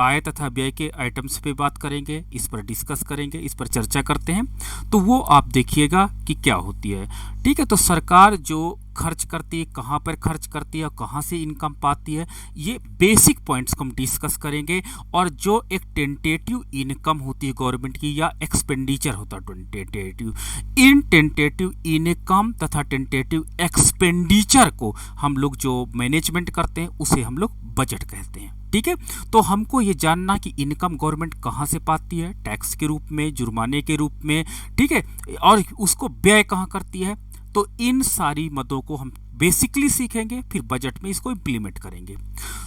आय तथा व्यय के आइटम्स पे बात करेंगे, इस पर डिस्कस करेंगे, इस पर चर्चा करते हैं। तो वो आप देखिएगा कि क्या होती है। ठीक है, तो सरकार जो खर्च करती है, कहाँ पर खर्च करती है, कहाँ से इनकम पाती है, ये बेसिक पॉइंट्स को हम डिस्कस करेंगे। और जो एक टेंटेटिव इनकम होती है गवर्नमेंट की या एक्सपेंडिचर होता है टेंटेटिव, इन टेंटेटिव इनकम तथा टेंटेटिव एक्सपेंडिचर को हम लोग जो मैनेजमेंट करते हैं उसे हम लोग बजट कहते हैं। ठीक है, तो हमको ये जानना कि इनकम गवर्नमेंट कहाँ से पाती है, टैक्स के रूप में, जुर्माने के रूप में, ठीक है, और उसको व्यय कहाँ करती है। तो इन सारी मदों को हम बेसिकली सीखेंगे, फिर बजट में इसको इम्प्लीमेंट करेंगे।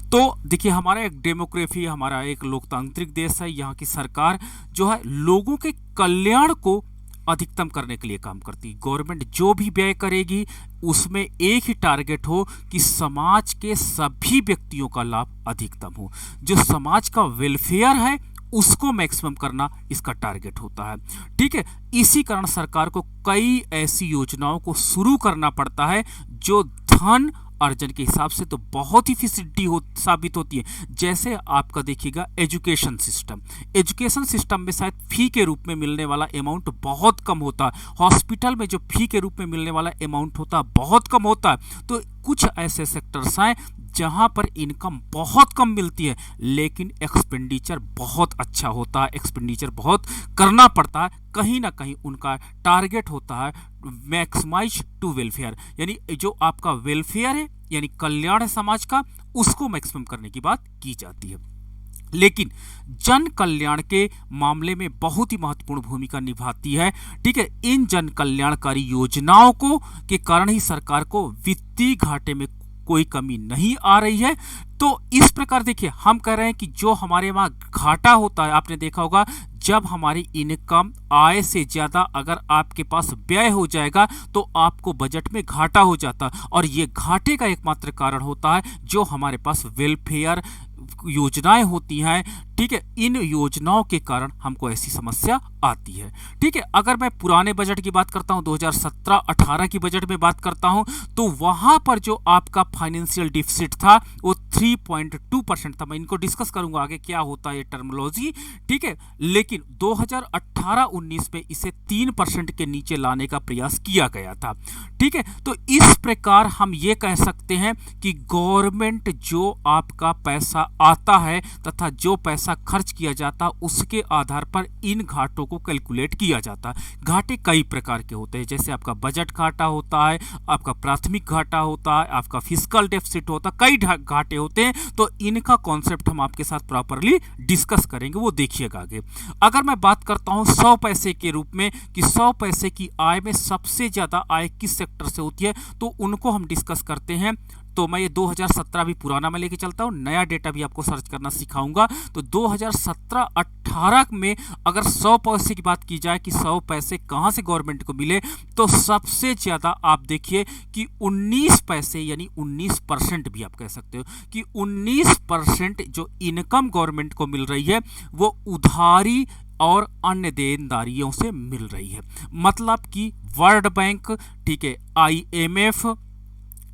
तो देखिए, हमारा एक डेमोक्रेसी, हमारा एक लोकतांत्रिक देश है। यहाँ की सरकार जो है लोगों के कल्याण को अधिकतम करने के लिए काम करती है। गवर्नमेंट जो भी व्यय करेगी उसमें एक ही टारगेट हो कि समाज के सभी व्यक्तियों का लाभ अधिकतम हो। जो समाज का वेलफेयर है उसको मैक्सिमम करना इसका टारगेट होता है। ठीक है, इसी कारण सरकार को कई ऐसी योजनाओं को शुरू करना पड़ता है जो धन अर्जन के हिसाब से तो बहुत ही फैसिलिटी साबित होती है। जैसे आपका देखिएगा एजुकेशन सिस्टम में शायद फी के रूप में मिलने वाला अमाउंट बहुत कम होता है। हॉस्पिटल में जो फी के रूप में मिलने वाला अमाउंट होता है बहुत कम होता है। तो कुछ ऐसे सेक्टर्स हैं जहां पर इनकम बहुत कम मिलती है लेकिन एक्सपेंडिचर बहुत अच्छा होता है, एक्सपेंडिचर बहुत करना पड़ता है। कहीं ना कहीं उनका टारगेट होता है मैक्सिमाइज टू वेलफेयर, यानी जो आपका वेलफेयर है यानी कल्याण है समाज का, उसको मैक्सिमम करने की बात की जाती है। लेकिन जन कल्याण के मामले में बहुत ही महत्वपूर्ण भूमिका निभाती है। ठीक है, इन जन कल्याणकारी योजनाओं को के कारण ही सरकार को वित्तीय घाटे में कोई कमी नहीं आ रही है। तो इस प्रकार देखिए, हम कह रहे हैं कि जो हमारे वहां घाटा होता है, आपने देखा होगा जब हमारी इनकम आय से ज्यादा अगर आपके पास व्यय हो जाएगा तो आपको बजट में घाटा हो जाता है। और ये घाटे का एकमात्र कारण होता है जो हमारे पास वेलफेयर योजनाएं होती हैं। ठीक है, इन योजनाओं के कारण हमको ऐसी समस्या आती है। ठीक है, अगर मैं पुराने बजट की बात करता हूं, 2017-18 की बजट में बात करता हूं, तो वहां पर जो आपका फाइनेंशियल डिफिसिट था वो 3.2% था। मैं इनको डिस्कस करूंगा आगे क्या होता है ये टर्मिनोलॉजी। ठीक है, लेकिन 2018-19 में इसे 3% के नीचे लाने का प्रयास किया गया था। ठीक है, तो इस प्रकार हम ये कह सकते हैं कि गवर्नमेंट जो आपका पैसा आता है तथा जो पैसा खर्च किया जाता है उसके आधार पर इन घाटों को कैलकुलेट किया जाता है। घाटे कई प्रकार के होते हैं, जैसे आपका बजट घाटा होता है, आपका प्राथमिक घाटा होता है, आपका फिस्कल डेफिसिट होता है, कई घाटे होते हैं। तो इनका कॉन्सेप्ट हम आपके साथ प्रॉपरली डिस्कस करेंगे, वो देखिएगा आगे। अगर मैं बात करता हूं 100 पैसे के रूप में कि 100 पैसे की आय में सबसे ज्यादा आय किस सेक्टर से होती है, तो उनको हम डिस्कस करते हैं। तो मैं ये 2017 भी पुराना में लेके चलता हूँ, नया डेटा भी आपको सर्च करना सिखाऊंगा। तो 2017-18 में अगर 100 पैसे की बात की जाए कि 100 पैसे कहाँ से गवर्नमेंट को मिले, तो सबसे ज़्यादा आप देखिए कि 19 पैसे यानी 19% भी आप कह सकते हो कि 19% जो इनकम गवर्नमेंट को मिल रही है वो उधारी और अन्य देनदारियों से मिल रही है। मतलब कि वर्ल्ड बैंक, ठीक है, IMF,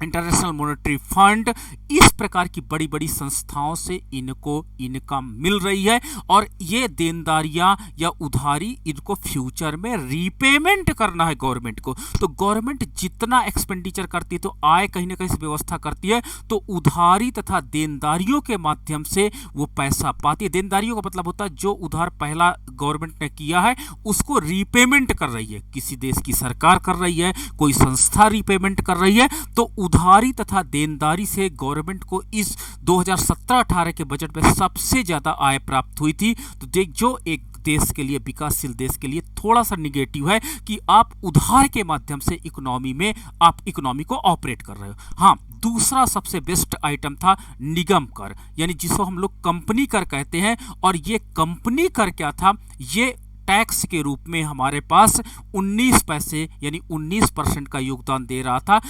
इंटरनेशनल मॉनेटरी फंड, इस प्रकार की बड़ी बड़ी संस्थाओं से इनको इनकम मिल रही है। और ये देनदारियां या उधारी इनको फ्यूचर में रीपेमेंट करना है गवर्नमेंट को। तो गवर्नमेंट जितना एक्सपेंडिचर करती है तो आय कहीं ना कहीं से व्यवस्था करती है, तो उधारी तथा देनदारियों के माध्यम से वो पैसा पाती है। देनदारियों का मतलब होता है जो उधार पहला गवर्नमेंट ने किया है उसको रीपेमेंट कर रही है, किसी देश की सरकार कर रही है, कोई संस्था रीपेमेंट कर रही है। तो उधारी तथा देनदारी से गवर्नमेंट को इस 2017-18 के बजट में सबसे ज्यादा आय प्राप्त हुई थी। तो देख, जो एक देश के लिए, विकासशील देश के लिए थोड़ा सा निगेटिव है कि आप उधार के माध्यम से इकोनॉमी में आप इकोनॉमी को ऑपरेट कर रहे हो। हाँ, दूसरा सबसे बेस्ट आइटम था निगम कर, यानी जिसको हम लोग कंपनी कर कहते हैं। और ये कंपनी कर क्या था, ये टैक्स के रूप में हमारे पास 19 पैसे यानी 19% का योगदान दे रहा था,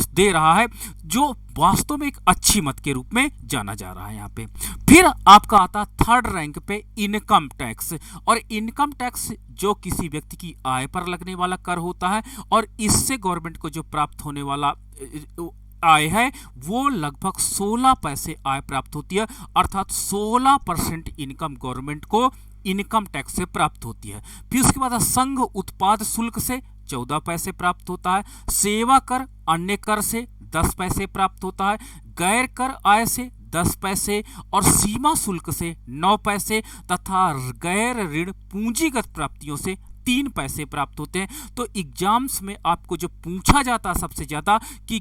दे रहा है, जो वास्तव में एक अच्छी मत के रूप में जाना जा रहा है यहाँ पे। फिर आपका आता थर्ड रैंक पे इनकम टैक्स। और इनकम टैक्स जो किसी व्यक्ति की आय पर लगने वाला कर होता है और इससे गवर्नमेंट को जो प्राप्त होने वाला आय है वो लगभग 16 पैसे आय प्राप्त होती है, अर्थात 16% इनकम गवर्नमेंट को इनकम टैक्स से प्राप्त होती है। फिर उसके बाद संघ उत्पाद शुल्क से 14 पैसे प्राप्त होता है, सेवा कर अन्य कर से 10 पैसे प्राप्त होता है, गैर कर आय से 10 पैसे और सीमा शुल्क से 9 पैसे तथा गैर ऋण पूंजीगत प्राप्तियों से 3 पैसे प्राप्त होते हैं। तो एग्जाम्स में आपको जो पूछा जाता है सबसे ज्यादा कि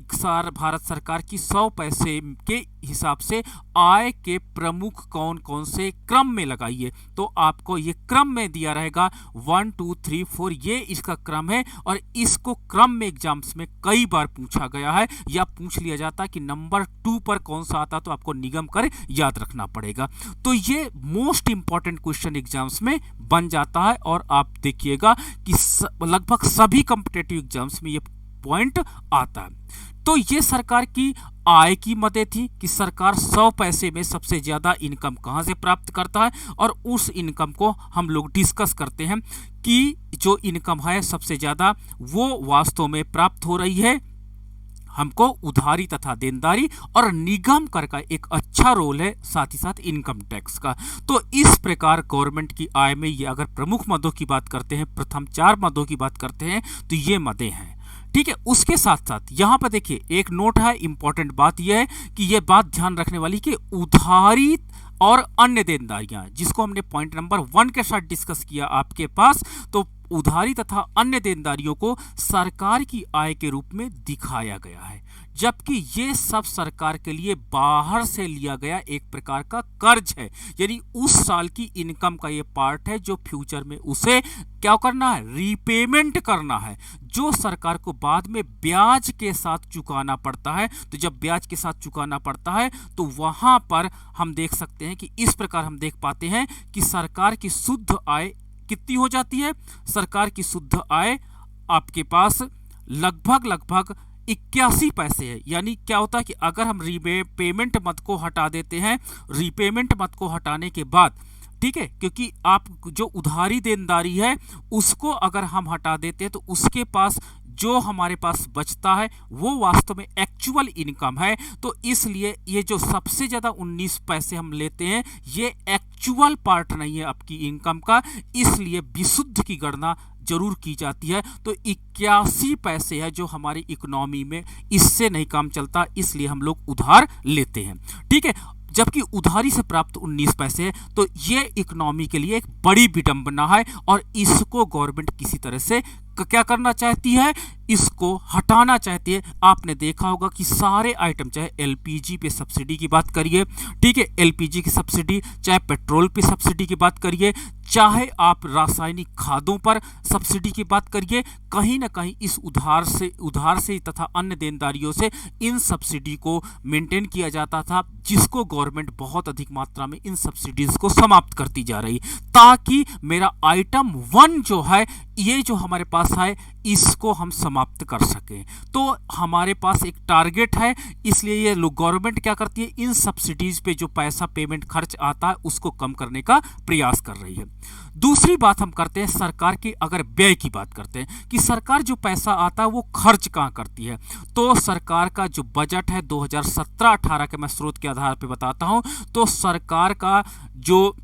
भारत सरकार की 100 पैसे के हिसाब से आय के प्रमुख कौन कौन से क्रम में लगाइए, तो आपको ये क्रम में दिया रहेगा 1 2 3 4, ये इसका क्रम है और इसको क्रम में एग्जाम्स में कई बार पूछा गया है या पूछ लिया जाता है कि नंबर 2 पर कौन सा आता, तो आपको निगम कर याद रखना पड़ेगा। तो ये मोस्ट इंपॉर्टेंट क्वेश्चन एग्जाम्स में बन जाता है और आप देखिएगा कि लगभग सभी कॉम्पिटिटिव एग्जाम्स में ये पॉइंट आता है। तो ये सरकार की आय की मदें थी कि सरकार 100 पैसे में सबसे ज्यादा इनकम कहां से प्राप्त करता है, और उस इनकम को हम लोग डिस्कस करते हैं कि जो इनकम है सबसे ज्यादा वो वास्तव में प्राप्त हो रही है हमको उधारी तथा देनदारी और निगम कर का एक अच्छा रोल है, साथ ही साथ इनकम टैक्स का। तो इस प्रकार गवर्नमेंट की आय में ये अगर प्रमुख मदों की बात करते हैं, प्रथम 4 मदों की बात करते हैं, तो ये मदें हैं। ठीक है, उसके साथ साथ यहां पर देखिए एक नोट है, इंपॉर्टेंट बात यह है कि यह बात ध्यान रखने वाली कि उधारी और अन्य देनदारियां, जिसको हमने पॉइंट नंबर 1 के साथ डिस्कस किया आपके पास, तो उधारी तथा अन्य देनदारियों को सरकार की आय के रूप में दिखाया गया है, जबकि ये सब सरकार के लिए बाहर से लिया गया एक प्रकार का कर्ज है, यानी उस साल की इनकम का ये पार्ट है जो फ्यूचर में उसे क्या करना है, रीपेमेंट करना है, जो सरकार को बाद में ब्याज के साथ चुकाना पड़ता है। तो जब ब्याज के साथ चुकाना पड़ता है तो वहां पर हम देख सकते हैं कि इस प्रकार हम देख पाते हैं कि सरकार की शुद्ध आय कितनी हो जाती है। सरकार की शुद्ध आय आपके पास लगभग 81 पैसे है। यानी क्या होता है कि अगर हम रीपेमेंट मद को हटा देते हैं, रीपेमेंट मद को हटाने के बाद, ठीक है, क्योंकि आप जो उधारी देनदारी है उसको अगर हम हटा देते हैं तो उसके पास जो हमारे पास बचता है वो वास्तव में एक्चुअल इनकम है। तो इसलिए ये जो सबसे ज्यादा 19 पैसे हम लेते हैं ये एक्चुअल पार्ट नहीं है आपकी इनकम का, इसलिए विशुद्ध की गणना जरूर की जाती है। तो 81 पैसे है जो हमारी इकोनॉमी में, इससे नहीं काम चलता, इसलिए हम लोग उधार लेते हैं। ठीक है, जबकि उधारी से प्राप्त 19 पैसे है, तो ये इकोनॉमी के लिए एक बड़ी विडंबना है और इसको गवर्नमेंट किसी तरह से क्या करना चाहती है, इसको हटाना चाहती है। आपने देखा होगा कि सारे आइटम, चाहे एलपीजी पे सब्सिडी की बात करिए, ठीक है, एलपीजी की सब्सिडी, चाहे पेट्रोल पे सब्सिडी की बात करिए, चाहे आप रासायनिक खादों पर सब्सिडी की बात करिए, कहीं ना कहीं इस उधार से तथा अन्य देनदारियों से इन सब्सिडी को मेंटेन किया जाता था, जिसको गवर्नमेंट बहुत अधिक मात्रा में इन सब्सिडीज को समाप्त करती जा रही, ताकि मेरा आइटम 1 जो है, ये जो हमारे पास है, इसको हम समाप्त कर सकें। तो हमारे पास एक टारगेट है, इसलिए ये लोग गवर्नमेंट क्या करती है, इन सब्सिडीज पे जो पैसा पेमेंट खर्च आता है उसको कम करने का प्रयास कर रही है। दूसरी बात हम करते हैं सरकार की, अगर व्यय की बात करते हैं कि सरकार जो पैसा आता है वो खर्च कहां करती है, तो सरकार का जो बजट है 2017-18 के मैं स्रोत के आधार पर बताता हूं, तो सरकार का जो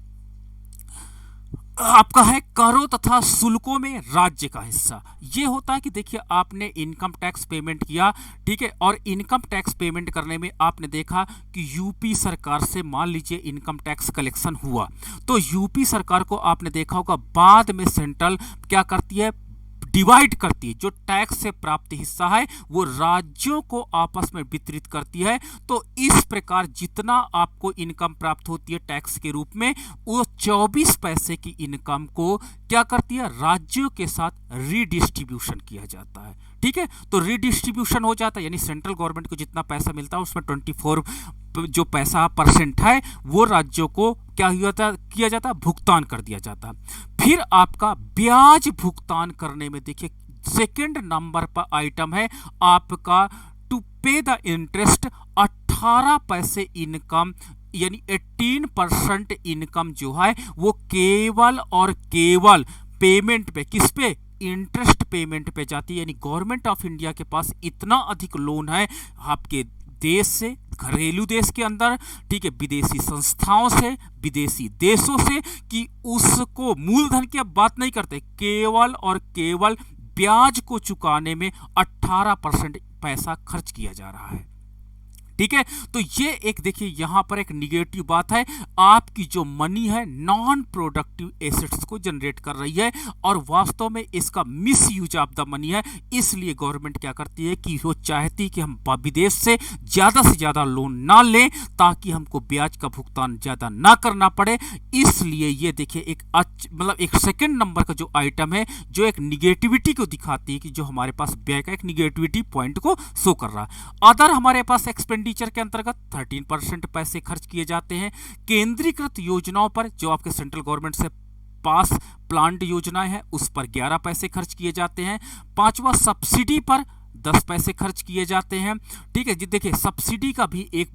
आपका है करों तथा शुल्कों में राज्य का हिस्सा ये होता है कि देखिए आपने इनकम टैक्स पेमेंट किया, ठीक है, और इनकम टैक्स पेमेंट करने में आपने देखा कि यूपी सरकार से मान लीजिए इनकम टैक्स कलेक्शन हुआ, तो यूपी सरकार को आपने देखा होगा बाद में सेंट्रल क्या करती है, डिवाइड करती है, जो टैक्स से प्राप्त हिस्सा है वो राज्यों को आपस में वितरित करती है। तो इस प्रकार जितना आपको इनकम प्राप्त होती है टैक्स के रूप में, वो 24 पैसे की इनकम को क्या करती है, राज्यों के साथ रीडिस्ट्रीब्यूशन किया जाता है। ठीक है, तो रीडिस्ट्रीब्यूशन हो जाता है, यानी सेंट्रल गवर्नमेंट को जितना पैसा मिलता है उसमें 24 जो पैसा % है वो राज्यों को क्या किया जाता है, भुगतान कर दिया जाता है। फिर आपका ब्याज भुगतान करने में देखिए सेकंड नंबर पर आइटम है आपका टू पे द इंटरेस्ट, 18 पैसे इनकम, यानी 18% इनकम जो है वो केवल और केवल पेमेंट पे, किस पे, इंटरेस्ट पेमेंट पे जाती है, यानी गवर्नमेंट ऑफ इंडिया के पास इतना अधिक लोन है आपके देश से, घरेलू देश के अंदर, ठीक है, विदेशी संस्थाओं से, विदेशी देशों से, कि उसको मूलधन की अब बात नहीं करते, केवल और केवल ब्याज को चुकाने में 18% पैसा खर्च किया जा रहा है। ठीक है, तो ये एक देखिए यहां पर एक निगेटिव बात है, आपकी जो मनी है नॉन प्रोडक्टिव एसेट्स को जनरेट कर रही है और वास्तव में इसका miss use of the money है। इसलिए गवर्नमेंट क्या करती है कि वो चाहती कि हम विदेश से ज्यादा लोन ना लें ताकि हमको ब्याज का भुगतान ज्यादा ना करना पड़े। इसलिए ये देखिए एक मतलब एक सेकंड नंबर का जो आइटम है जो एक निगेटिविटी को दिखाती है कि जो हमारे पास व्यय का एक निगेटिविटी पॉइंट को शो कर रहा है। अदर हमारे पास एक्सपेंडिचर के अंतर्गत 13% पैसे खर्च किए जाते हैं। केंद्रीकृत योजनाओं पर जो आपके सेंट्रल गवर्नमेंट से पास प्लान्ड योजनाएं हैं उस पर 11 पैसे खर्च किए जाते हैं। पांचवा सब्सिडी पर 10 पैसे खर्च किए जाते हैं। ठीक है जी, देखिए सब्सिडी का भी एक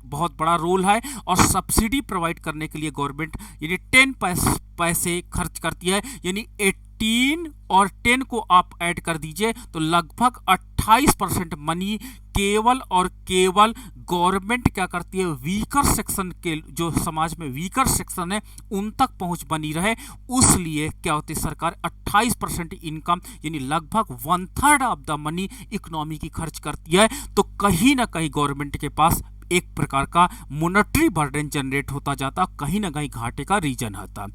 बहुत बड़ा रोल है और सब्सिडी प्रोवाइड करने के लिए गवर्नमेंट यानी 10 पैसे खर्च करती है, यानी 18 और 10 को आप ऐड कर दीजिए तो लगभग 28% मनी केवल और केवल गवर्नमेंट क्या करती है, वीकर सेक्शन के जो समाज में वीकर सेक्शन है उन तक पहुंच बनी रहे, उसलिए क्या होती है सरकार 28% इनकम यानी लगभग 1/3 ऑफ द मनी इकोनॉमी की खर्च करती है। तो कहीं ना कहीं गवर्नमेंट के पास एक प्रकार का मॉनेटरी बर्डन जनरेट होता जाता, कहीं ना कहीं घाटे का रीजन होता।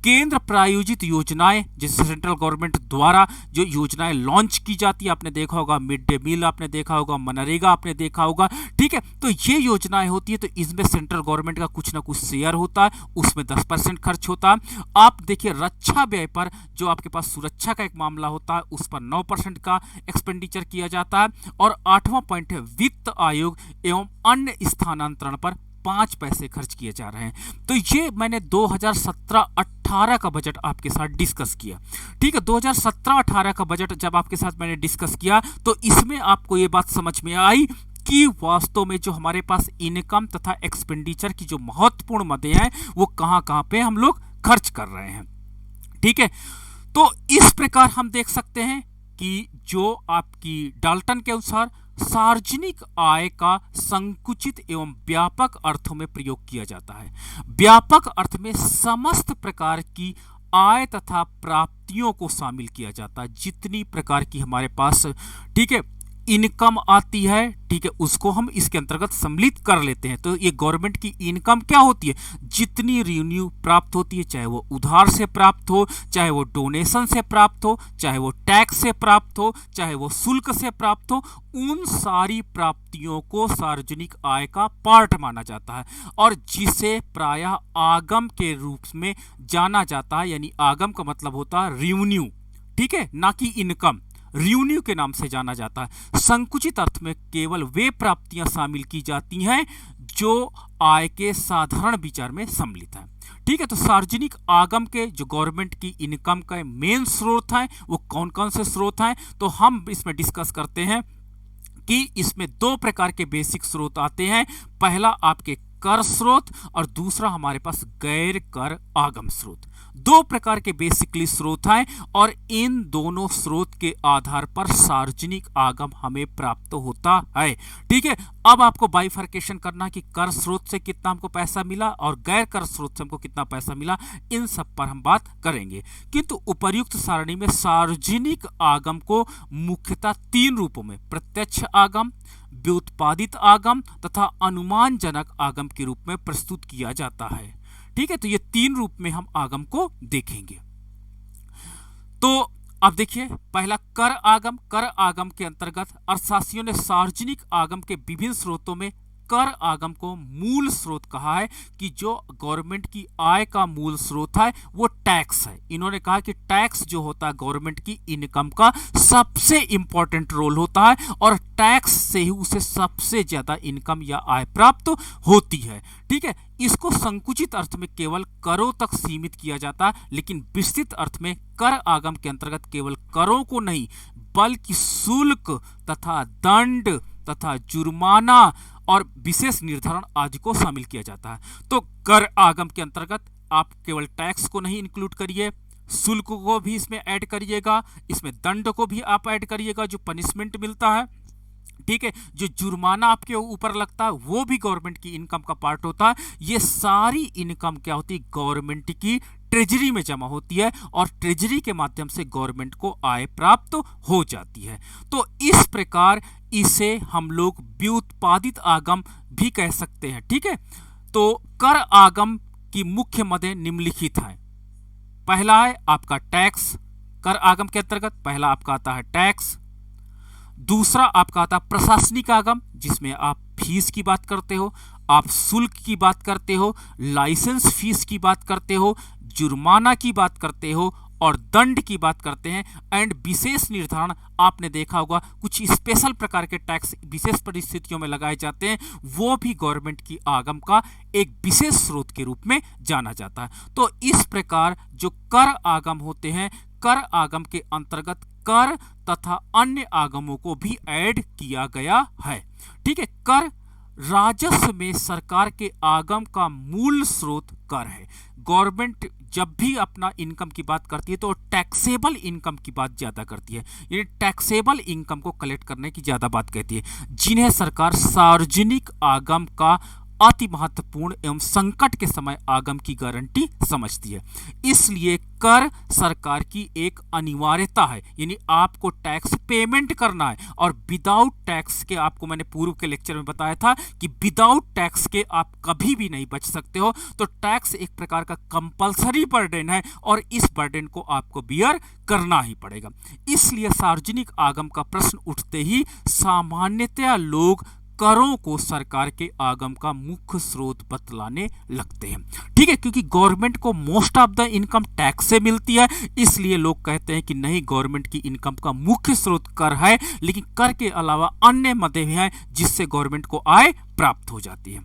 केंद्र प्रायोजित योजनाएं जैसे सेंट्रल गवर्नमेंट द्वारा जो योजनाएं लॉन्च की जाती है, आपने देखा होगा मिड डे मील, आपने देखा होगा मनरेगा, आपने देखा होगा। ठीक है, तो ये योजनाएं होती है तो इसमें सेंट्रल गवर्नमेंट का कुछ ना कुछ शेयर होता है, उसमें 10% खर्च होता है। आप देखिए रक्षा व्यय पर जो आपके पास सुरक्षा का एक मामला होता है उस पर 9% का एक्सपेंडिचर किया जाता है। और 8वां पॉइंट है वित्त आयोग एवं अन्य स्थानांतरण पर 5 पैसे खर्च किए जा रहे हैं। तो ये मैंने 2017-18 का बजट आपके साथ डिस्कस किया। ठीक है, 2017-18 का बजट जब आपके साथ मैंने डिस्कस किया तो इसमें आपको ये बात समझ में आई कि वास्तव में जो हमारे पास इनकम तथा एक्सपेंडिचर की जो महत्वपूर्ण मदें हैं वो कहां पे हम लोग खर्च कर रहे हैं। ठीक है, तो इस प्रकार हम देख सकते हैं कि जो आपकी डाल्टन के अनुसार सार्वजनिक आय का संकुचित एवं व्यापक अर्थों में प्रयोग किया जाता है। व्यापक अर्थ में समस्त प्रकार की आय तथा प्राप्तियों को शामिल किया जाता है, जितनी प्रकार की हमारे पास ठीक है इनकम आती है, ठीक है, उसको हम इसके अंतर्गत सम्मिलित कर लेते हैं। तो ये गवर्नमेंट की इनकम क्या होती है, जितनी रेवेन्यू प्राप्त होती है, चाहे वो उधार से प्राप्त हो, चाहे वो डोनेशन से प्राप्त हो, चाहे वो टैक्स से प्राप्त हो, चाहे वो शुल्क से प्राप्त हो, उन सारी प्राप्तियों को सार्वजनिक आय का पार्ट माना जाता है और जिसे प्रायः आगम के रूप में जाना जाता है। यानी आगम का मतलब होता है रेवेन्यू, ठीक है, ना कि इनकम, रेवेन्यू के नाम से जाना जाता है। संकुचित अर्थ में केवल वे प्राप्तियां शामिल की जाती हैं जो आय के साधारण विचार में सम्मिलित हैं। ठीक है, तो सार्वजनिक आगम के जो गवर्नमेंट की इनकम का मेन स्रोत हैं वो कौन कौन से स्रोत हैं, तो हम इसमें डिस्कस करते हैं कि इसमें 2 प्रकार के बेसिक स्रोत आते हैं। पहला आपके कर स्रोत और दूसरा हमारे पास गैर कर आगम स्रोत। 2 प्रकार के बेसिकली स्रोत हैं और इन दोनों स्रोत के आधार पर सार्वजनिक आगम हमें प्राप्त होता है। ठीक है, अब आपको बाइफर्केशन करना कि कर स्रोत से कितना हमको पैसा मिला और गैर कर स्रोत से हमको कितना पैसा मिला, इन सब पर हम बात करेंगे। किंतु उपर्युक्त सारणी में सार्वजनिक आगम को मुख्यतः 3 रूपों में प्रत्यक्ष आगम, व्युत्पादित आगम तथा अनुमानजनक आगम के रूप में प्रस्तुत किया जाता है। ठीक है, तो ये 3 रूप में हम आगम को देखेंगे। तो अब देखिए पहला कर आगम। कर आगम के अंतर्गत अर्थशास्त्रियों ने सार्वजनिक आगम के विभिन्न स्रोतों में कर आगम को मूल स्रोत कहा है कि जो गवर्नमेंट की आय का मूल स्रोत है वो टैक्स है। इन्होंने कहा कि टैक्स जो होता है गवर्नमेंट की इनकम का सबसे इंपॉर्टेंट रोल होता है और टैक्स से ही उसे सबसे ज्यादा इनकम या आय प्राप्त होती है। ठीक है, इसको संकुचित अर्थ में केवल करों तक सीमित किया जाता है, लेकिन विस्तृत अर्थ में कर आगम के अंतर्गत केवल करों को नहीं बल्कि शुल्क तथा दंड तथा जुर्माना और विशेष निर्धारण आदि को शामिल किया जाता है। तो कर आगम के अंतर्गत आप केवल टैक्स को नहीं इंक्लूड करिए, शुल्क को भी इसमें ऐड करिएगा, इसमें दंड को भी आप ऐड करिएगा जो पनिशमेंट मिलता है, ठीक है, जो जुर्माना आपके ऊपर लगता है वो भी गवर्नमेंट की इनकम का पार्ट होता है। ये सारी इनकम क्या होती है, गवर्नमेंट की ट्रेजरी में जमा होती है और ट्रेजरी के माध्यम से गवर्नमेंट को आय प्राप्त हो जाती है। तो इस प्रकार इसे हम लोग व्युत्पादित आगम भी कह सकते हैं, ठीक है। तो कर आगम की मुख्य मदें निम्नलिखित हैं। पहला है आपका टैक्स, कर आगम के अंतर्गत पहला आपका आता है टैक्स। दूसरा आपका आता है प्रशासनिक आगम, जिसमें आप फीस की बात करते हो, आप शुल्क की बात करते हो, लाइसेंस फीस की बात करते हो, जुर्माना की बात करते हो और दंड की बात करते हैं। एंड विशेष निर्धारण आपने देखा होगा, कुछ स्पेशल प्रकार के टैक्स विशेष परिस्थितियों में लगाए जाते हैं, वो भी गवर्नमेंट की आगम का एक विशेष स्रोत के रूप में जाना जाता है। तो इस प्रकार जो कर आगम होते हैं, कर आगम के अंतर्गत कर तथा अन्य आगमों को भी ऐड किया गया है, ठीक है। कर राजस्व में सरकार के आगम का मूल स्रोत कर है। गवर्नमेंट जब भी अपना इनकम की बात करती है तो टैक्सेबल इनकम की बात ज्यादा करती है, यानी टैक्सेबल इनकम को कलेक्ट करने की ज्यादा बात कहती है, जिन्हें सरकार सार्वजनिक आगम का अति महत्वपूर्ण एवं संकट के समय आगम की गारंटी समझती है। इसलिए कर सरकार की एक अनिवार्यता है, यानी आपको टैक्स पेमेंट करना है और विदाउट टैक्स के, आपको मैंने पूर्व के लेक्चर में बताया था कि विदाउट टैक्स के आप कभी भी नहीं बच सकते हो। तो टैक्स एक प्रकार का कंपलसरी बर्डन है और इस बर्डन को आपको बियर करना ही पड़ेगा। इसलिए सार्वजनिक आगम का प्रश्न उठते ही सामान्यतया लोग करों को सरकार के आगम का मुख्य स्रोत बतलाने लगते हैं, ठीक है, क्योंकि गवर्नमेंट को most of the income tax से मिलती है। इसलिए लोग कहते हैं कि नहीं, गवर्नमेंट की इनकम का मुख्य स्रोत कर है, लेकिन कर के अलावा अन्य मदें भी हैं जिससे गवर्नमेंट को आय प्राप्त हो जाती है।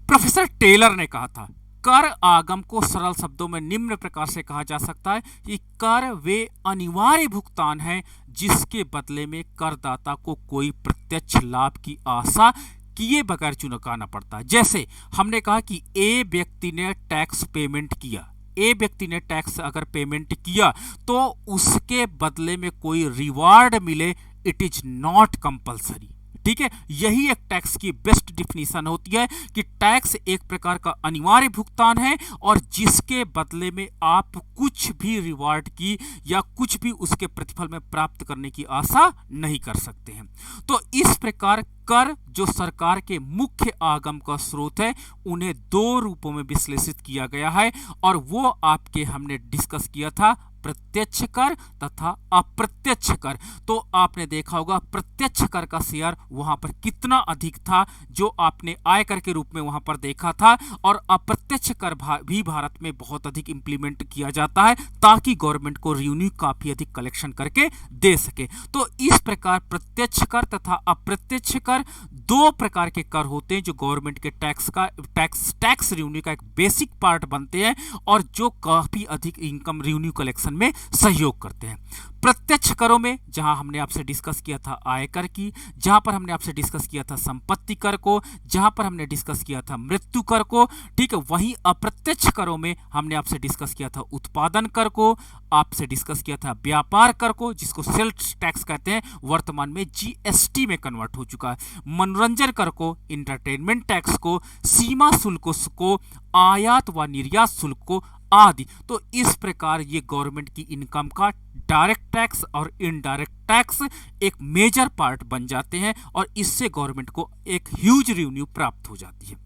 प्रोफेसर टेलर ने कहा था, कर आगम को सरल शब्दों में निम्न प्रकार से कहा जा सकता है कि कर वे अनिवार्य भुगतान है जिसके बदले में करदाता को कोई प्रत्यक्ष लाभ की आशा किए बगैर चुकाना पड़ता है। जैसे हमने कहा कि ए व्यक्ति ने टैक्स पेमेंट किया, ए व्यक्ति ने टैक्स अगर पेमेंट किया तो उसके बदले में कोई रिवार्ड मिले, इट इज नॉट कंपल्सरी, ठीक है। यही एक टैक्स की बेस्ट डिफिनीशन होती है कि टैक्स एक प्रकार का अनिवार्य भुगतान है और जिसके बदले में आप कुछ भी रिवार्ड की या कुछ भी उसके प्रतिफल में प्राप्त करने की आशा नहीं कर सकते हैं। तो इस प्रकार कर जो सरकार के मुख्य आगम का स्रोत है, उन्हें दो रूपों में विश्लेषित किया गया है और वो आपके हमने डिस्कस किया था, प्रत्यक्ष कर तथा अप्रत्यक्ष कर। तो आपने देखा होगा प्रत्यक्ष कर का शेयर वहां पर कितना अधिक था जो आपने आयकर के रूप में वहां पर देखा था, और अप्रत्यक्ष कर भी भारत में बहुत अधिक इंप्लीमेंट किया जाता है ताकि गवर्नमेंट को रेवेन्यू काफी अधिक कलेक्शन करके दे सके। तो इस प्रकार प्रत्यक्ष कर तथा अप्रत्यक्ष कर दो प्रकार के कर होते हैं जो गवर्नमेंट के टैक्स रेवेन्यू का एक बेसिक पार्ट बनते हैं और जो काफी अधिक इनकम रेवेन्यू कलेक्शन में सहयोग करते हैं। प्रत्यक्ष करों में जहां हमने आपसे डिस्कस किया था आयकर की, जहां पर हमने आपसे डिस्कस किया था संपत्ति कर को, जहां पर हमने डिस्कस किया था मृत्यु कर को, ठीक है। वहीं अप्रत्यक्ष करों में हमने आपसे डिस्कस किया था उत्पादन कर को, आपसे डिस्कस किया था व्यापार कर को जिसको सेल्स टैक्स कहते हैं, वर्तमान में जीएसटी में कन्वर्ट हो चुका है, मनोरंजन कर को, इंटरटेनमेंट टैक्स को, सीमा शुल्क को, आयात व निर्यात शुल्क को आदि। तो इस प्रकार ये गवर्नमेंट की इनकम का डायरेक्ट टैक्स और इनडायरेक्ट टैक्स एक मेजर पार्ट बन जाते हैं और इससे गवर्नमेंट को एक ह्यूज रेवेन्यू प्राप्त हो जाती है।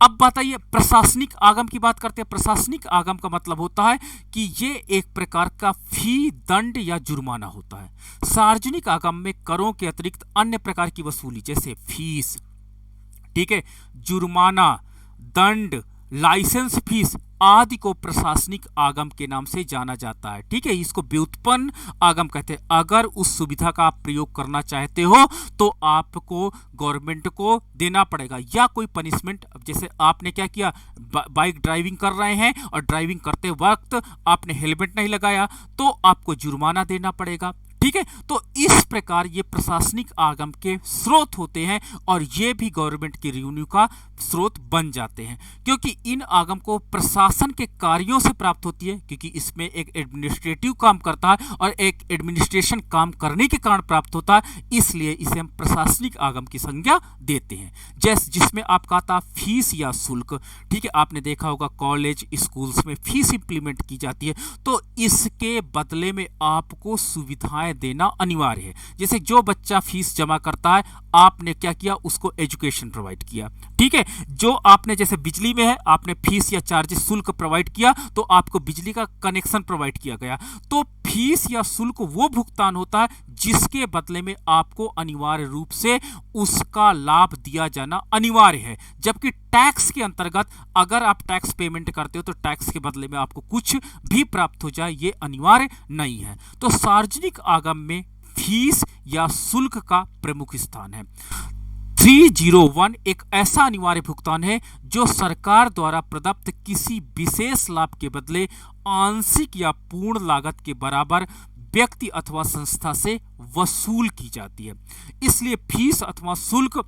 अब बताइए प्रशासनिक आगम की बात करते हैं। प्रशासनिक आगम का मतलब होता है कि ये एक प्रकार का फी, दंड या जुर्माना होता है। सार्वजनिक आगम में करों के अतिरिक्त अन्य प्रकार की वसूली जैसे फीस, ठीक है, जुर्माना, दंड, लाइसेंस फीस आदि को प्रशासनिक आगम के नाम से जाना जाता है, ठीक है। इसको व्युत्पन्न आगम कहते हैं। अगर उस सुविधा का आप प्रयोग करना चाहते हो तो आपको गवर्नमेंट को देना पड़ेगा या कोई पनिशमेंट, जैसे आपने क्या किया, बाइक ड्राइविंग कर रहे हैं और ड्राइविंग करते वक्त आपने हेलमेट नहीं लगाया तो आपको जुर्माना देना पड़ेगा, ठीक है, तो इस प्रकार ये प्रशासनिक आगम के स्रोत होते हैं और ये भी गवर्नमेंट की रेवेन्यू का स्रोत बन जाते हैं, क्योंकि इन आगम को प्रशासन के कार्यों से प्राप्त होती है, क्योंकि इसमें एक एडमिनिस्ट्रेटिव काम करता है और एक एडमिनिस्ट्रेशन काम करने के कारण प्राप्त होता है, इसलिए इसे हम प्रशासनिक आगम की संज्ञा देते हैं। जिसमें आपका आता फीस या शुल्क। ठीक है, आपने देखा होगा कॉलेज स्कूल्स में फीस इंप्लीमेंट की जाती है, तो इसके बदले में आपको सुविधाएं देना अनिवार्य है। जैसे जो बच्चा फीस जमा करता है, आपने क्या किया, उसको एजुकेशन प्रोवाइड किया। ठीक है, जो आपने जैसे बिजली में है, आपने फीस या चार्जेस शुल्क प्रोवाइड किया तो आपको बिजली का कनेक्शन प्रोवाइड किया गया। तो फीस या शुल्क वो भुगतान होता है जिसके बदले में आपको अनिवार्य रूप से उसका लाभ दिया जाना अनिवार्य है। जबकि टैक्स के अंतर्गत अगर आप टैक्स पेमेंट करते हो तो टैक्स के बदले में आपको कुछ भी प्राप्त हो जाए ये अनिवार्य नहीं है। तो सार्वजनिक आगम में फीस या शुल्क का प्रमुख स्थान है। 301 एक ऐसा अनिवार्य भुगतान है जो सरकार द्वारा प्रदत्त किसी विशेष लाभ के बदले आंशिक या पूर्ण लागत के बराबर व्यक्ति अथवा संस्था से वसूल की जाती है। इसलिए फीस अथवा शुल्क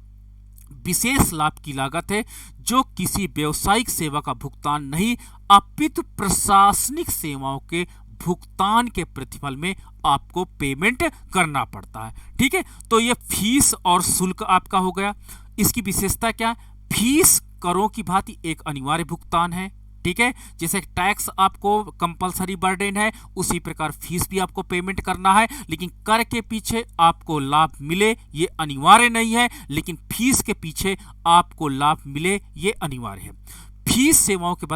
विशेष लाभ की लागत है जो किसी व्यावसायिक सेवा का भुगतान नहीं अपितु प्रशासनिक सेवाओं के भुगतान के प्रतिफल में आपको पेमेंट करना पड़ता है। ठीक है, तो ये फीस और शुल्क आपका हो गया। इसकी विशेषता क्या है? फीस करों की भांति एक अनिवार्य भुगतान है। ठीक है, जैसे टैक्स आपको कंपलसरी बर्डन है, उसी प्रकार फीस भी आपको पेमेंट करना है, लेकिन कर के पीछे आपको लाभ मिले ये अनिवार्य नहीं है, लेकिन फीस के पीछे आपको लाभ मिले ये अनिवार्य है। फीस सेवाओं के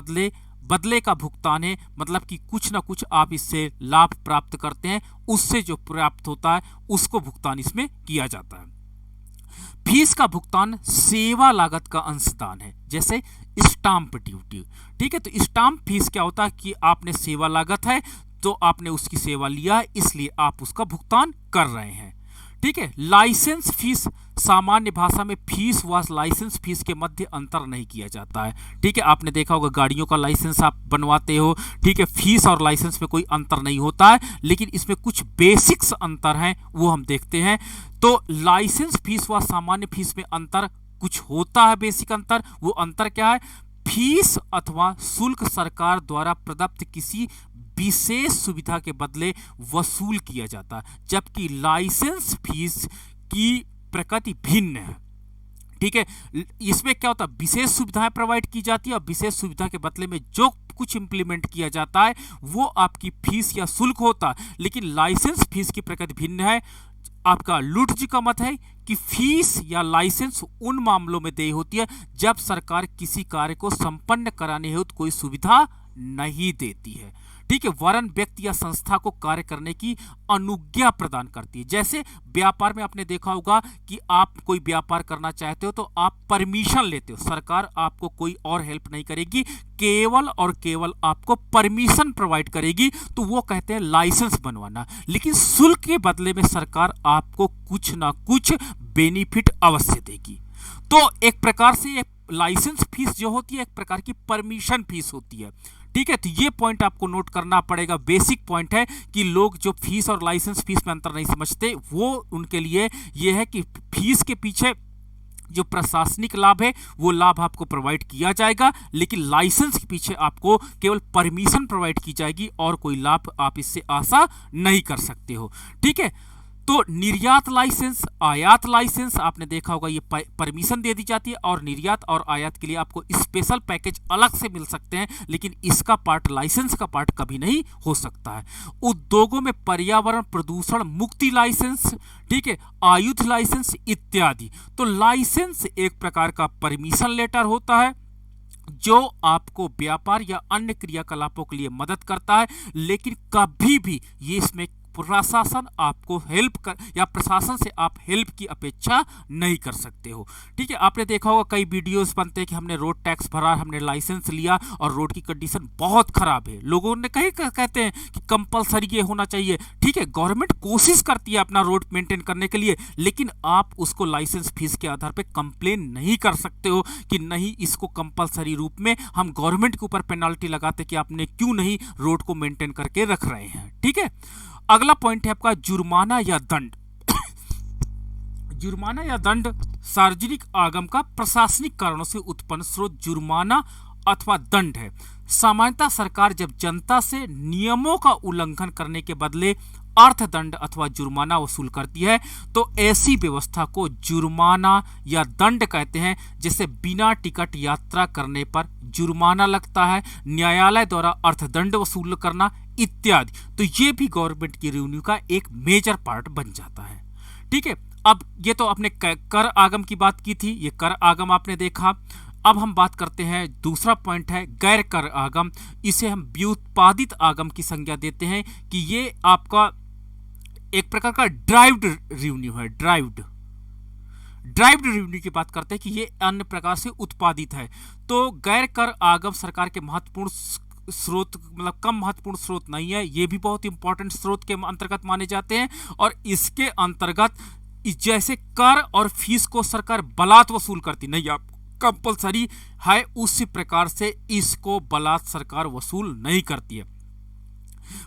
बदले का भुगतान है, मतलब कि कुछ ना कुछ आप इससे लाभ प्राप्त करते हैं, उससे जो प्राप्त होता है उसको भुगतान इसमें किया जाता है। फीस का भुगतान सेवा लागत का अंशदान है, जैसे स्टाम्प ड्यूटी। ठीक है, तो स्टाम्प फीस क्या होता है कि आपने सेवा लागत है तो आपने उसकी सेवा लिया, इसलिए आप उसका भुगतान कर रहे हैं। ठीक है, लाइसेंस फीस, सामान्य भाषा में फीस व लाइसेंस फीस के मध्य अंतर नहीं किया जाता है। ठीक है, आपने देखा होगा गाड़ियों का लाइसेंस आप बनवाते हो, ठीक है, फीस और लाइसेंस में कोई अंतर नहीं होता है, लेकिन इसमें कुछ बेसिक्स अंतर हैं वो हम देखते हैं। तो लाइसेंस फीस व सामान्य फीस में अंतर कुछ होता है, बेसिक अंतर। वो अंतर क्या है? फीस अथवा शुल्क सरकार द्वारा प्रदत्त किसी विशेष सुविधा के बदले वसूल किया जाता है, जबकि लाइसेंस फीस की प्रकृति भिन्न है। ठीक है, इसमें क्या होता है? विशेष सुविधाएं प्रोवाइड की जाती है और विशेष सुविधा के बदले में जो कुछ इंप्लीमेंट किया जाता है वो आपकी फीस या शुल्क होता है, लेकिन लाइसेंस फीस की प्रकृति भिन्न है। आपका लुट जी का मत है कि फीस या लाइसेंस उन मामलों में देय होती है जब सरकार किसी कार्य को संपन्न कराने हेतु कोई सुविधा नहीं देती है। ठीक है, वरन व्यक्ति या संस्था को कार्य करने की अनुज्ञा प्रदान करती है। जैसे व्यापार में आपने देखा होगा कि आप कोई व्यापार करना चाहते हो तो आप परमिशन लेते हो, सरकार आपको कोई और हेल्प नहीं करेगी, केवल और केवल आपको परमिशन प्रोवाइड करेगी, तो वो कहते हैं लाइसेंस बनवाना। लेकिन शुल्क के बदले में सरकार आपको कुछ ना कुछ बेनिफिट अवश्य देगी। तो एक प्रकार से ये लाइसेंस फीस जो होती है एक प्रकार की परमिशन फीस होती है। ठीक है, तो ये पॉइंट आपको नोट करना पड़ेगा, बेसिक पॉइंट है कि लोग जो फीस और लाइसेंस फीस में अंतर नहीं समझते, वो उनके लिए ये है कि फीस के पीछे जो प्रशासनिक लाभ है वो लाभ आपको प्रोवाइड किया जाएगा, लेकिन लाइसेंस के पीछे आपको केवल परमिशन प्रोवाइड की जाएगी और कोई लाभ आप इससे आशा नहीं कर सकते हो। ठीक है, तो निर्यात लाइसेंस, आयात लाइसेंस आपने देखा होगा ये परमिशन दे दी जाती है, और निर्यात और आयात के लिए आपको स्पेशल पैकेज अलग से मिल सकते हैं, लेकिन इसका पार्ट, लाइसेंस का पार्ट कभी नहीं हो सकता है। उद्योगों में पर्यावरण प्रदूषण मुक्ति लाइसेंस, ठीक है, आयुध लाइसेंस इत्यादि। तो लाइसेंस एक प्रकार का परमिशन लेटर होता है जो आपको व्यापार या अन्य क्रियाकलापों के लिए मदद करता है, लेकिन कभी भी ये इसमें प्रशासन आपको हेल्प कर या प्रशासन से आप हेल्प की अपेक्षा नहीं कर सकते हो। ठीक है, आपने देखा होगा कई वीडियोस बनते हैं कि हमने रोड टैक्स भरा, हमने लाइसेंस लिया और रोड की कंडीशन बहुत खराब है, लोगों ने कहते हैं कि कंपलसरी ये होना चाहिए। ठीक है, गवर्नमेंट कोशिश करती है अपना रोड मेंटेन करने के लिए, लेकिन आप उसको लाइसेंस फीस के आधार पर कंप्लेन नहीं कर सकते हो कि नहीं इसको कंपलसरी रूप में हम गवर्नमेंट के ऊपर पेनल्टी लगाते कि आपने क्यों नहीं रोड को मेंटेन करके रख रहे हैं। ठीक है, अगला पॉइंट है आपका जुर्माना या दंड। जुर्माना या दंड सार्वजनिक आगम का प्रशासनिक कारणों से उत्पन्न स्रोत जुर्माना अथवा दंड है। सामान्यतः सरकार जब जनता से नियमों का उल्लंघन करने के बदले अर्थदंड अथवा जुर्माना वसूल करती है तो ऐसी व्यवस्था को जुर्माना या दंड कहते हैं। जैसे बिना टिकट यात्रा करने पर जुर्माना लगता है, न्यायालय द्वारा अर्थदंड वसूल करना इत्यादि। तो ये भी गवर्नमेंट की रेवेन्यू का एक मेजर पार्ट बन जाता है। ठीक है, अब ये तो आपने कर आगम की बात की थी, ये कर आगम आपने देखा। अब हम बात करते हैं, दूसरा पॉइंट है गैर कर आगम। इसे हम व्युत्पादित आगम की संज्ञा देते हैं कि ये आपका एक प्रकार का ड्राइव्ड रेवेन्यू है। ड्राइव्ड रेवेन्यू की बात करते हैं कि ये अन्य प्रकार से उत्पादित है। तो गैर कर आगम सरकार के महत्वपूर्ण स्रोत, मतलब कम महत्वपूर्ण स्रोत नहीं है, ये भी बहुत इंपॉर्टेंट स्रोत के अंतर्गत माने जाते हैं। और इसके अंतर्गत जैसे कर और फीस को सरकार बलात् वसूल करती नहीं, आप कंपलसरी है, उसी प्रकार से इसको बलात् सरकार वसूल नहीं करती है।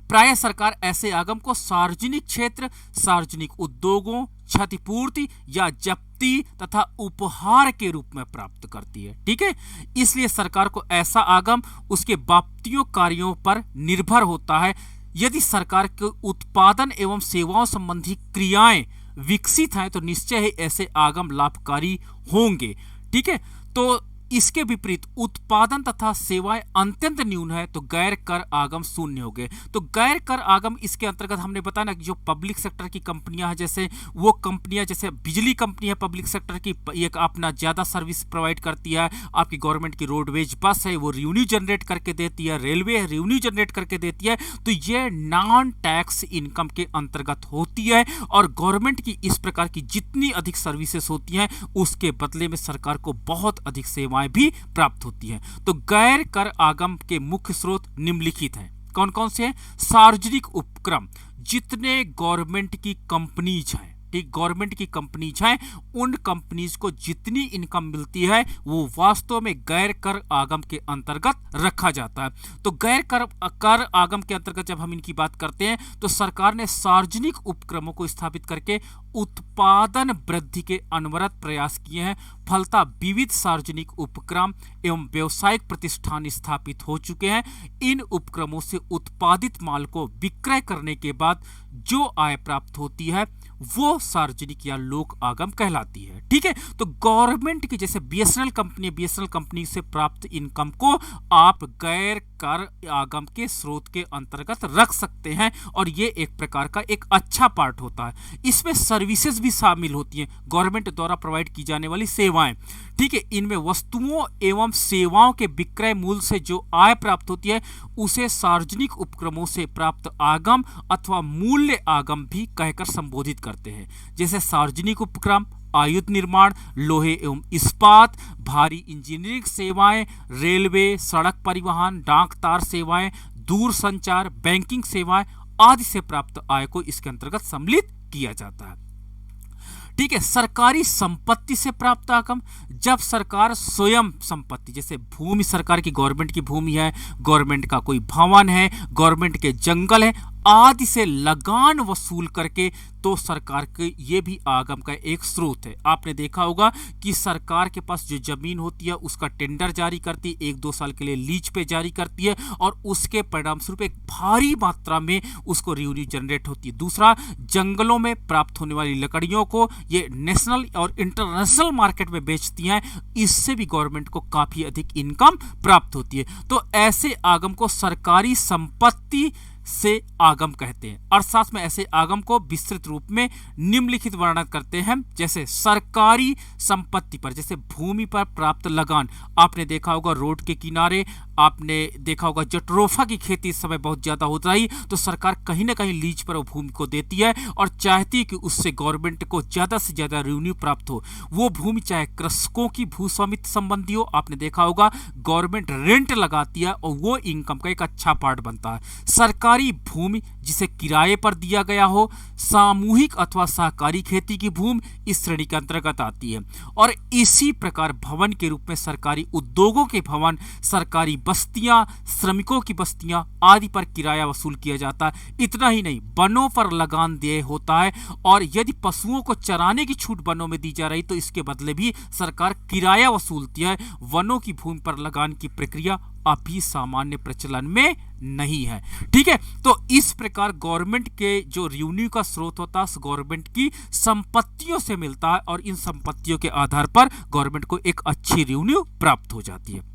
प्रायः सरकार ऐसे आगम को सार्वजनिक क्षेत्र, सार्वजनिक उद्योगों, क्षतिपूर्ति या जप्ती तथा उपहार के रूप में प्राप्त करती है। ठीक है, इसलिए सरकार को ऐसा आगम उसके बाप्तियों कार्यों पर निर्भर होता है। यदि सरकार के उत्पादन एवं सेवाओं संबंधी क्रियाएं विकसित हैं तो निश्चय ही ऐसे आगम लाभकारी होंगे। ठीक है, तो इसके विपरीत उत्पादन तथा सेवाएं अत्यंत न्यून है तो गैर कर आगम शून्य हो गए। तो गैर कर आगम इसके अंतर्गत हमने बताया ना कि जो पब्लिक सेक्टर की कंपनियां हैं, जैसे वो कंपनियां, जैसे बिजली कंपनी है पब्लिक सेक्टर की, एक अपना ज़्यादा सर्विस प्रोवाइड करती है। आपकी गवर्नमेंट की रोडवेज बस है वो रेवेन्यू जनरेट करके देती है, रेलवे है रेवेन्यू जनरेट करके देती है। तो ये नॉन टैक्स इनकम के अंतर्गत होती है और गवर्नमेंट की इस प्रकार की जितनी अधिक सर्विसेज होती हैं उसके बदले में सरकार को बहुत अधिक सेवाएं भी प्राप्त होती है। तो गैर कर आगम के मुख्य स्रोत निम्नलिखित हैं। कौन कौन से हैं? सार्वजनिक उपक्रम, जितने गवर्नमेंट की कंपनीज हैं, ठीक, गवर्नमेंट की कंपनीज हैं, उन कंपनीज को जितनी इनकम मिलती है वो वास्तव में गैर कर आगम के अंतर्गत रखा जाता है। तो गैर कर आगम के अंतर्गत जब हम इनकी बात करते हैं तो सरकार ने सार्वजनिक उपक्रमों को स्थापित करके उत्पादन वृद्धि के अनवरत प्रयास किए हैं। फलतः विविध सार्वजनिक उपक्रम एवं व्यावसायिक प्रतिष्ठान स्थापित हो चुके हैं। इन उपक्रमों से उत्पादित माल को विक्रय करने के बाद जो आय प्राप्त होती है वो सार्वजनिक या लोक आगम कहलाती है। ठीक है, तो गवर्नमेंट की जैसे बीएसएनएल कंपनी से प्राप्त इनकम को आप गैर कर आगम के स्रोत के अंतर्गत रख सकते हैं और ये एक प्रकार का एक अच्छा पार्ट होता है। इसमें सर्विसेज भी शामिल होती हैं, गवर्नमेंट द्वारा प्रोवाइड की जाने वाली सेवाएं। ठीक है, इनमें वस्तुओं एवं सेवाओं के विक्रय मूल्य से जो आय प्राप्त होती है उसे सार्वजनिक उपक्रमों से प्राप्त आगम अथवा मूल्य आगम भी कहकर संबोधित करते हैं। जैसे सार्वजनिक उपक्रम आयुध निर्माण, लोहे एवं इस्पात, भारी इंजीनियरिंग सेवाएं, रेलवे, सड़क परिवहन, डाक तार सेवाएं, दूर संचार, बैंकिंग सेवाएं आदि से प्राप्त आय को इसके अंतर्गत सम्मिलित किया जाता है। ठीक है, सरकारी संपत्ति से प्राप्त आगम, जब सरकार स्वयं संपत्ति, जैसे भूमि सरकार की, गवर्नमेंट की भूमि है, गवर्नमेंट का कोई भवन है, गवर्नमेंट के जंगल है आदि से लगान वसूल करके, तो सरकार के ये भी आगम का एक स्रोत है। आपने देखा होगा कि सरकार के पास जो जमीन होती है उसका टेंडर जारी करती है, 1-2 साल के लिए लीज पे जारी करती है और उसके परिणाम स्वरूप एक भारी मात्रा में उसको रेवेन्यू जनरेट होती है। दूसरा, जंगलों में प्राप्त होने वाली लकड़ियों को ये नेशनल और इंटरनेशनल मार्केट में बेचती हैं, इससे भी गवर्नमेंट को काफी अधिक इनकम प्राप्त होती है। तो ऐसे आगम को सरकारी संपत्ति से आगम कहते हैं। अर्थशास्त्र में ऐसे आगम को विस्तृत रूप में निम्नलिखित वर्णन करते हैं। जैसे सरकारी संपत्ति पर, जैसे भूमि पर प्राप्त लगान, आपने देखा होगा रोड के किनारे, आपने देखा होगा जट्रोफा की खेती इस समय बहुत ज्यादा हो रही, तो सरकार कहीं ना कहीं लीज पर वो भूमि को देती है और चाहती है कि उससे गवर्नमेंट को ज्यादा से ज्यादा रेवेन्यू प्राप्त हो। वो भूमि चाहे कृषकों की भू स्वामित्व संबंधी हो, आपने देखा होगा गवर्नमेंट रेंट लगाती है और वो इनकम का एक अच्छा पार्ट बनता है। सरकारी भूमि जिसे किराए पर दिया गया हो, सामूहिक अथवा सहकारी खेती की भूमि इस श्रेणी के अंतर्गत आती है। और इसी प्रकार भवन के रूप में सरकारी उद्योगों के भवन, सरकारी बस्तियां, श्रमिकों की बस्तियां आदि पर किराया वसूल किया जाता है। इतना ही नहीं, वनों पर लगान देय होता है, और यदि पशुओं को चराने की छूट वनों में दी जा रही तो इसके बदले भी सरकार किराया वसूलती है। वनों की भूमि पर लगान की प्रक्रिया अभी सामान्य प्रचलन में नहीं है। ठीक है, तो इस प्रकार गवर्नमेंट के जो रेवेन्यू का स्रोत होता है गवर्नमेंट की संपत्तियों से मिलता है, और इन संपत्तियों के आधार पर गवर्नमेंट को एक अच्छी रेवेन्यू प्राप्त हो जाती है।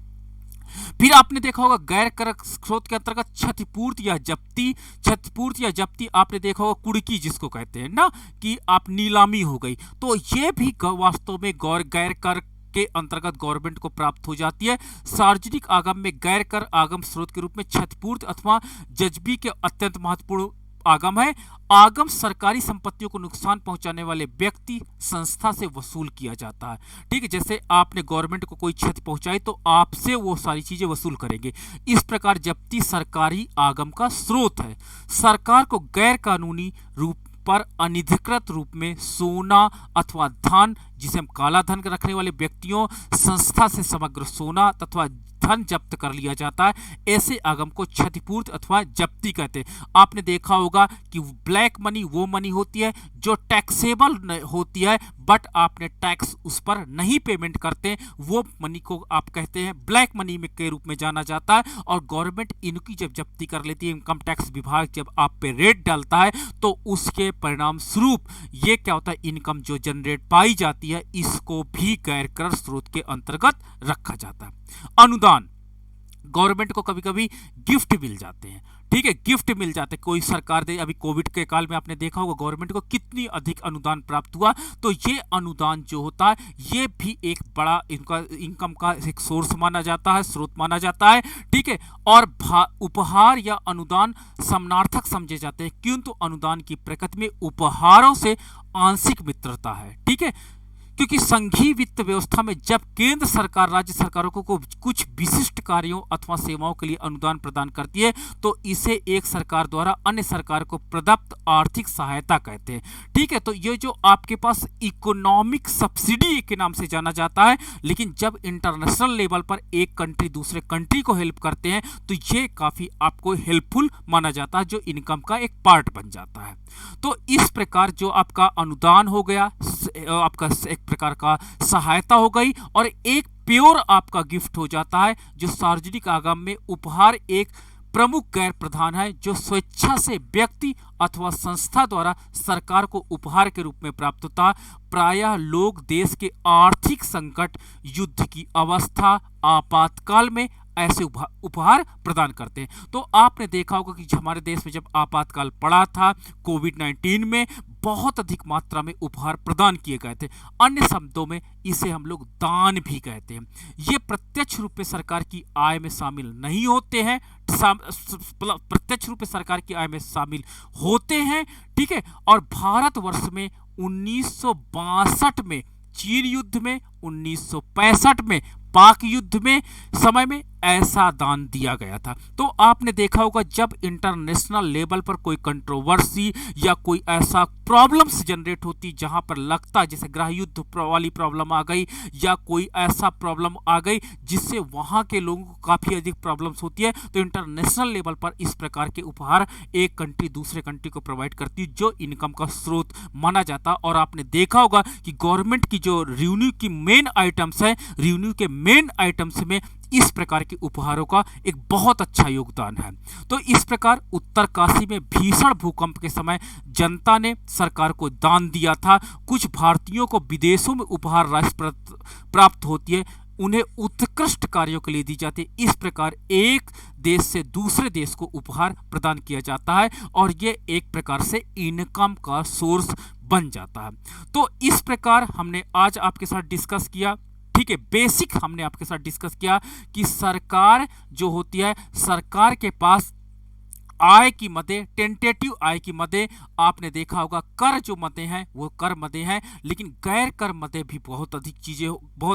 फिर आपने देखा होगा गैर कर स्रोत के अंतर्गत क्षतिपूर्ति या जप्ती। क्षतिपूर्ति या जप्ती आपने देखा होगा कुड़की जिसको कहते हैं ना, कि आप नीलामी हो गई, तो ये भी वास्तव में गैर कर के अंतर्गत गवर्नमेंट को प्राप्त हो जाती है। सार्वजनिक आगम में गैर कर आगम स्रोत के रूप में क्षतिपूर्ति अथवा जजबी के अत्यंत महत्वपूर्ण आगम है। आगम सरकारी संपत्तियों को नुकसान पहुंचाने वाले व्यक्ति संस्था से वसूल किया जाता है। ठीक है, जैसे आपने गवर्नमेंट को कोई क्षति पहुंचाई तो आपसे वो सारी चीजें वसूल करेंगे। इस प्रकार जब्ती सरकारी आगम का स्रोत है। सरकार को गैर कानूनी रूप पर अनधिकृत रूप में सोना अथवा धन, जिसे हम काला धन रखने वाले व्यक्तियों, संस्था से समग्र सोना तथा धन जब्त कर लिया जाता है, ऐसे आगम को क्षतिपूर्ति अथवा जब्ती कहते हैं। आपने देखा होगा कि ब्लैक मनी वो मनी होती है जो टैक्सेबल होती है, बट आपने टैक्स उस पर नहीं पेमेंट करते, वो मनी को आप कहते हैं ब्लैक मनी में के रूप में जाना जाता है। और गवर्नमेंट इनकी जब जब्ती कर लेती है, इनकम टैक्स विभाग जब आप पे रेट डालता है, तो उसके परिणाम स्वरूप ये क्या होता है, इनकम जो जनरेट पाई जाती है, इसको भी गैर कर स्रोत के अंतर्गत रखा जाता है। अनुदान, गवर्नमेंट को कभी कभी गिफ्ट मिल जाते हैं। ठीक है, गिफ्ट मिल जाते हैं, कोई सरकार दे। अभी कोविड के काल में आपने देखा होगा गवर्नमेंट को कितनी अधिक अनुदान प्राप्त हुआ, तो ये अनुदान जो होता है ये भी एक बड़ा इनका इनकम का एक सोर्स माना जाता है, स्रोत माना जाता है। ठीक है, और उपहार या अनुदान समानार्थक समझे जाते हैं, किंतु अनुदान की प्रकृति में उपहारों से आंशिक मित्रता है। ठीक है, क्योंकि संघीय वित्त व्यवस्था में जब केंद्र सरकार राज्य सरकारों को कुछ विशिष्ट कार्यों अथवा सेवाओं के लिए अनुदान प्रदान करती है, तो इसे एक सरकार द्वारा अन्य सरकार को प्रदत्त आर्थिक सहायता कहते हैं। ठीक है, तो ये जो आपके पास इकोनॉमिक सब्सिडी के नाम से जाना जाता है, लेकिन जब इंटरनेशनल लेवल पर एक कंट्री दूसरे कंट्री को हेल्प करते हैं तो ये काफी आपको हेल्पफुल माना जाता है, जो इनकम का एक पार्ट बन जाता है। तो इस प्रकार जो आपका अनुदान हो गया, आपका एक प्रकार का सहायता हो गई, और एक प्योर आपका गिफ्ट हो जाता है, जो सार्वजनिक आगम में उपहार एक प्रमुख गैर प्रधान है, जो स्वेच्छा से व्यक्ति अथवा संस्था द्वारा सरकार को उपहार के रूप में प्राप्त होता है। प्रायः लोग देश के आर्थिक संकट, युद्ध की अवस्था, आपातकाल में ऐसे उपहार प्रदान करते हैं। तो आपने देखा होगा कि हमारे देश में जब आपातकाल पड़ा था कोविड-19 में, बहुत अधिक मात्रा में उपहार प्रदान किए गए थे। अन्य शब्दों में इसे हम लोग दान भी कहते हैं। ये प्रत्यक्ष रूप में सरकार की आय में शामिल नहीं होते हैं, प्रत्यक्ष रूप में सरकार की आय में शामिल होते हैं। ठीक है, और भारतवर्ष में 1962 में चीन युद्ध में, 1965 में पाक युद्ध में समय में ऐसा दान दिया गया था। तो आपने देखा होगा जब इंटरनेशनल लेवल पर कोई कंट्रोवर्सी या कोई ऐसा प्रॉब्लम्स जनरेट होती जहां पर लगता है जैसे गृह युद्ध वाली प्रॉब्लम आ गई या कोई ऐसा प्रॉब्लम आ गई जिससे वहां के लोगों को काफी अधिक प्रॉब्लम्स होती है, तो इंटरनेशनल लेवल पर इस प्रकार के उपहार एक कंट्री दूसरे कंट्री को प्रोवाइड करती है, जो इनकम का स्रोत माना जाता। और आपने देखा होगा कि गवर्नमेंट की जो रेवेन्यू की मेन आइटम्स है, रेवेन्यू के मेन आइटम्स में इस प्रकार के उपहारों का एक बहुत अच्छा योगदान है। तो इस प्रकार उत्तरकाशी में भीषण भूकंप के समय जनता ने सरकार को दान दिया था। कुछ भारतीयों को विदेशों में उपहार राशि प्राप्त होती है, उन्हें उत्कृष्ट कार्यों के लिए दी जाती है। इस प्रकार एक देश से दूसरे देश को उपहार प्रदान किया जाता है और ये एक प्रकार से इनकम का सोर्स बन जाता है। तो इस प्रकार हमने आज आपके साथ डिस्कस किया, ठीक है, बेसिक हमने आपके साथ डिस्कस किया कि सरकार जो होती है, सरकार के पास आय की मदें, टेंटेटिव आय की मदें, आपने देखा होगा कर जो मदें हैं वो कर मदें हैं, लेकिन गैर कर मदें भी बहुत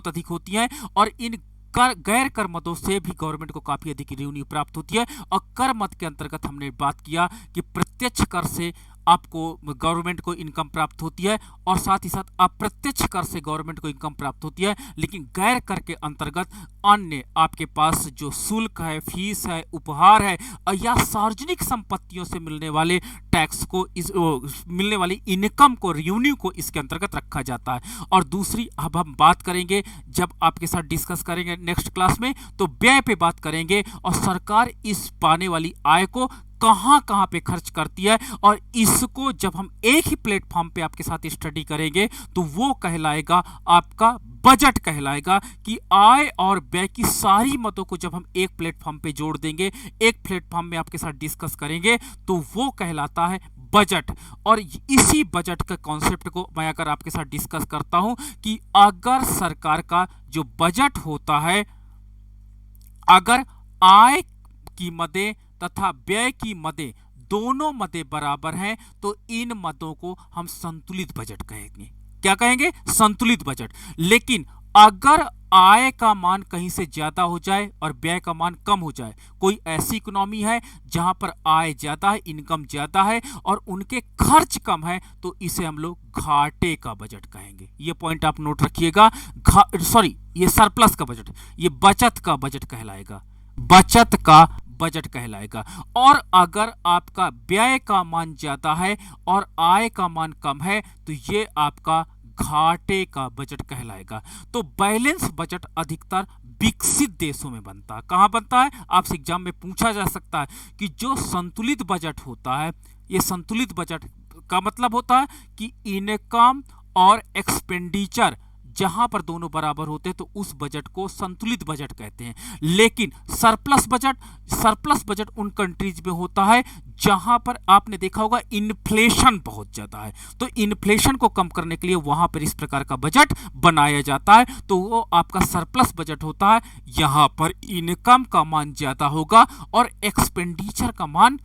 अधिक होती हैं, और इन गैर कर मदों से भी गवर्नमेंट को काफी अधिक रेवेन्यू प्राप्त होती है। और कर मद के अंतर्गत हमने बात किया कि प्रत्यक्ष कर से आपको गवर्नमेंट को इनकम प्राप्त होती है और साथ ही साथ अप्रत्यक्ष कर से गवर्नमेंट को इनकम प्राप्त होती है। लेकिन गैर कर के अंतर्गत अन्य आपके पास जो शुल्क है, फीस है, उपहार है या सार्वजनिक संपत्तियों से मिलने वाले टैक्स को मिलने वाली इनकम को, रेवेन्यू को इसके अंतर्गत रखा जाता है। और दूसरी अब हम बात करेंगे, जब आपके साथ डिस्कस करेंगे नेक्स्ट क्लास में, तो व्यय पे बात करेंगे और सरकार इस पाने वाली आय को कहां कहां पे खर्च करती है। और इसको जब हम एक ही प्लेटफॉर्म पे आपके साथ स्टडी करेंगे तो वो कहलाएगा आपका बजट कहलाएगा, कि आय और व्यय की सारी मदों को जब हम एक प्लेटफॉर्म पे जोड़ देंगे, एक प्लेटफॉर्म में आपके साथ डिस्कस करेंगे, तो वो कहलाता है बजट। और इसी बजट के कॉन्सेप्ट को मैं अगर आपके साथ डिस्कस करता हूं कि अगर सरकार का जो बजट होता है, अगर आय की मदें तथा व्यय की मदें दोनों मदें बराबर हैं, तो इन मदों को हम संतुलित बजट कहेंगे। क्या कहेंगे? संतुलित बजट। लेकिन अगर आय का मान कहीं से ज्यादा हो जाए और व्यय का मान कम हो जाए, कोई ऐसी इकोनॉमी है जहां पर आय ज्यादा है, इनकम ज्यादा है और उनके खर्च कम है, तो इसे हम लोग घाटे का बजट कहेंगे। ये पॉइंट आप नोट रखिएगा। ये सरप्लस का बजट, ये बचत का बजट कहलाएगा, बचत का बजट कहलाएगा। और अगर आपका व्यय का मान ज्यादा है और आय का मान कम है, तो ये आपका घाटे का बजट कहलाएगा। तो बैलेंस बजट अधिकतर विकसित देशों में बनता है। कहां बनता है? आपसे एग्जाम में पूछा जा सकता है कि जो संतुलित बजट होता है, ये संतुलित बजट का मतलब होता है कि इनकम और एक्सपेंडिचर जहां पर दोनों बराबर होते हैं, तो उस बजट को संतुलित बजट कहते हैं। लेकिन सरप्लस बजट उन कंट्रीज में होता है जहां पर आपने देखा होगा इन्फ्लेशन बहुत ज्यादा है, तो इन्फ्लेशन को कम करने के लिए वहां पर इस प्रकार का बजट बनाया जाता है, तो वो आपका सरप्लस बजट होता है। यहां पर इनकम का मान ज्यादा होगा और एक्सपेंडिचर का मान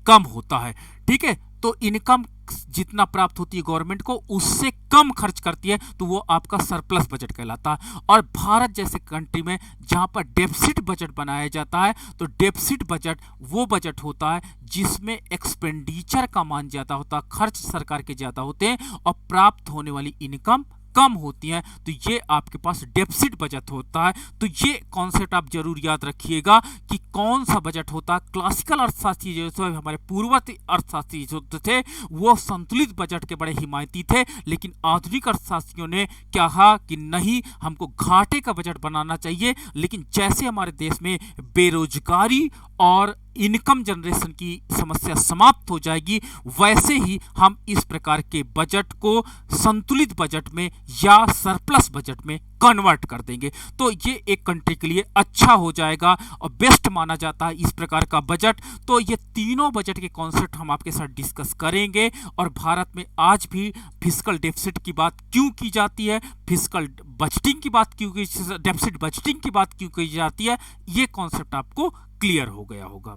कम होता है। ठीक है, तो इनकम जितना प्राप्त होती है गवर्नमेंट को, उससे कम खर्च करती है, तो वो आपका सरप्लस बजट कहलाता है। और भारत जैसे कंट्री में जहां पर डेफिसिट बजट बनाया जाता है, तो डेफिसिट बजट वो बजट होता है जिसमें एक्सपेंडिचर का मान ज्यादा होता है, खर्च सरकार के ज्यादा होते हैं और प्राप्त होने वाली इनकम कम होती हैं, तो ये आपके पास डेफिसिट बजट होता है। तो ये कॉन्सेप्ट आप जरूर याद रखिएगा कि कौन सा बजट होता है। क्लासिकल अर्थशास्त्री जो हमारे पूर्ववर्ती अर्थशास्त्री जो थे, वो संतुलित बजट के बड़े हिमायती थे, लेकिन आधुनिक अर्थशास्त्रियों ने कहा कि नहीं, हमको घाटे का बजट बनाना चाहिए। लेकिन जैसे हमारे देश में बेरोजगारी और इनकम जनरेशन की समस्या समाप्त हो जाएगी, वैसे ही हम इस प्रकार के बजट को संतुलित बजट में या सरप्लस बजट में कन्वर्ट कर देंगे, तो ये एक कंट्री के लिए अच्छा हो जाएगा और बेस्ट माना जाता है इस प्रकार का बजट। तो ये तीनों बजट के कॉन्सेप्ट हम आपके साथ डिस्कस करेंगे। और भारत में आज भी फिस्कल डेफिसिट की बात क्यों की जाती है, फिस्कल बजटिंग की बात क्यों, डेफिसिट बजटिंग की बात क्यों की जाती है, ये कॉन्सेप्ट आपको क्लियर हो गया होगा।